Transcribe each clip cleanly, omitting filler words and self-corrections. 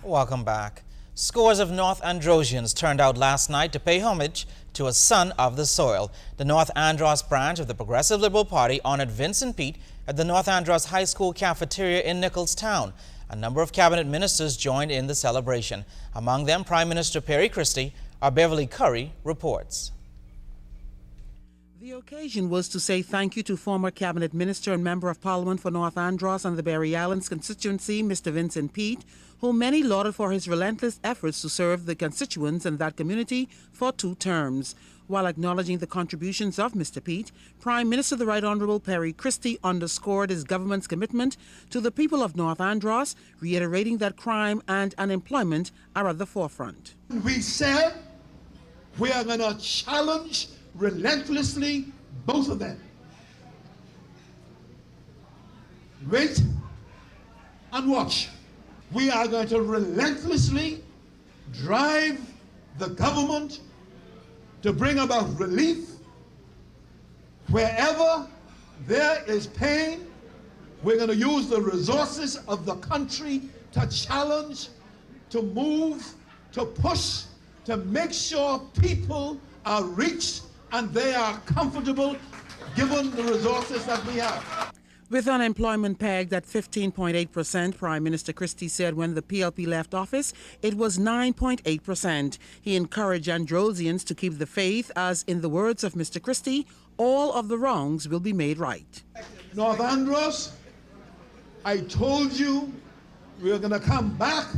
Welcome back. Scores of North Androsians turned out last night to pay homage to a son of the soil. The North Andros branch of the Progressive Liberal Party honored Vincent Pete at the North Andros High School cafeteria in Nicholstown. A number of cabinet ministers joined in the celebration. Among them, Prime Minister Perry Christie. Our Beverly Curry reports. The occasion was to say thank you to former Cabinet Minister and Member of Parliament for North Andros and the Berry Islands constituency, Mr. Vincent Pete, whom many lauded for his relentless efforts to serve the constituents in that community for 2 terms. While acknowledging the contributions of Mr. Pete, Prime Minister the Right Honourable Perry Christie underscored his government's commitment to the people of North Andros, reiterating that crime and unemployment are at the forefront. We said we are going to challenge relentlessly both of them. Wait and watch. We are going to relentlessly drive the government to bring about relief. Wherever there is pain, we're going to use the resources of the country to challenge, to move, to push, to make sure people are reached and they are comfortable given the resources that we have. With unemployment pegged at 15.8%, Prime Minister Christie said when the PLP left office, it was 9.8%. He encouraged Androsians to keep the faith as, in the words of Mr. Christie, all of the wrongs will be made right. North Andros, I told you we were going to come back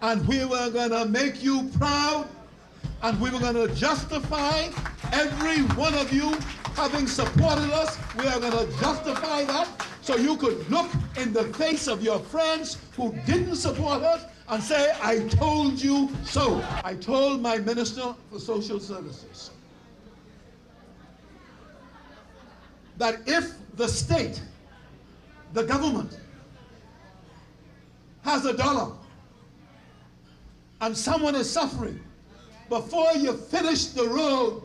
and we were going to make you proud and we were going to justify every one of you having supported us. We are going to justify that so you could look in the face of your friends who didn't support us and say, I told you so. I told my Minister for Social Services that if the state, the government, has $1 and someone is suffering, before you finish the road,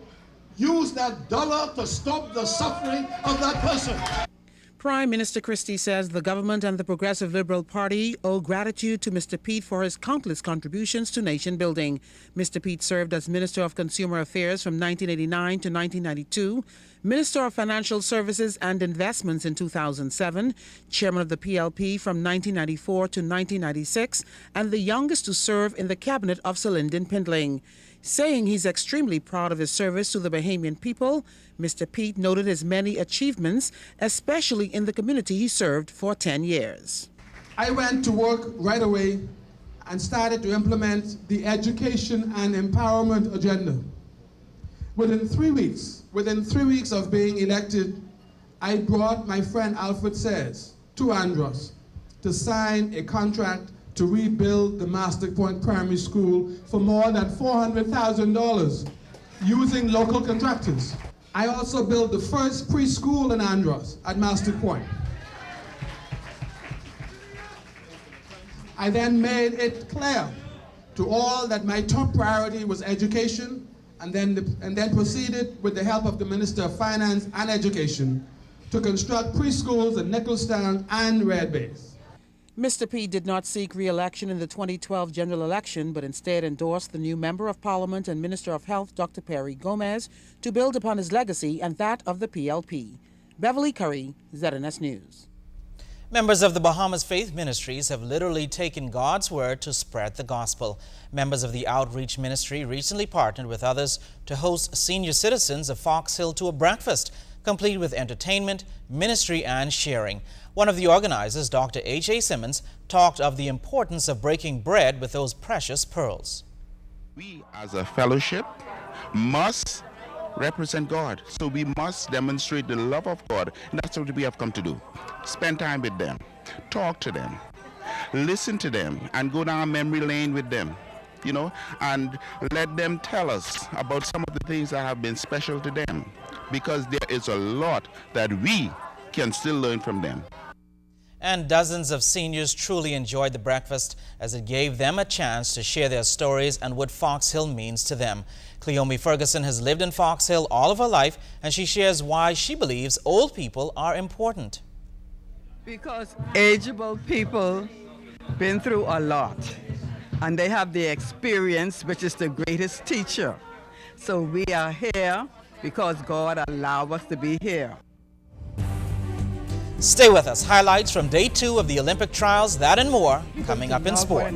use that $1 to stop the suffering of that person. Prime Minister Christie says the government and the Progressive Liberal Party owe gratitude to Mr. Pete for his countless contributions to nation building. Mr. Pete served as Minister of Consumer Affairs from 1989 to 1992, Minister of Financial Services and Investments in 2007, Chairman of the PLP from 1994 to 1996, and the youngest to serve in the cabinet of Sir Lyndon Pindling. Saying he's extremely proud of his service to the Bahamian people, Mr. Pete noted his many achievements, especially in the community he served for 10 years. I went to work right away and started to implement the education and empowerment agenda. Within 3 weeks of being elected, I brought my friend Alfred Sayers to Andros to sign a contract to rebuild the Master Point Primary School for more than $400,000 using local contractors. I also built the first preschool in Andros at Master Point. I then made it clear to all that my top priority was education, and then proceeded with the help of the Minister of Finance and Education to construct preschools in Nicholstown and Red Bay. Mr. Pete did not seek re-election in the 2012 general election, but instead endorsed the new Member of Parliament and Minister of Health, Dr. Perry Gomez, to build upon his legacy and that of the PLP. Beverly Curry, ZNS News. Members of the Bahamas Faith Ministries have literally taken God's word to spread the gospel. Members of the Outreach Ministry recently partnered with others to host senior citizens of Fox Hill to a breakfast, complete with entertainment, ministry, and sharing. One of the organizers, Dr. H.A. Simmons, talked of the importance of breaking bread with those precious pearls. We as a fellowship must represent God. So we must demonstrate the love of God. And that's what we have come to do. Spend time with them, talk to them, listen to them, and go down memory lane with them, and let them tell us about some of the things that have been special to them, because there is a lot that we can still learn from them. And dozens of seniors truly enjoyed the breakfast as it gave them a chance to share their stories and what Fox Hill means to them. Cleomi Ferguson has lived in Fox Hill all of her life, and she shares why she believes old people are important. Because ageable people been through a lot. and they have the experience, which is the greatest teacher. So we are here because God allowed us to be here. Stay with us. Highlights from day 2 of the Olympic trials, that and more, coming up in sport.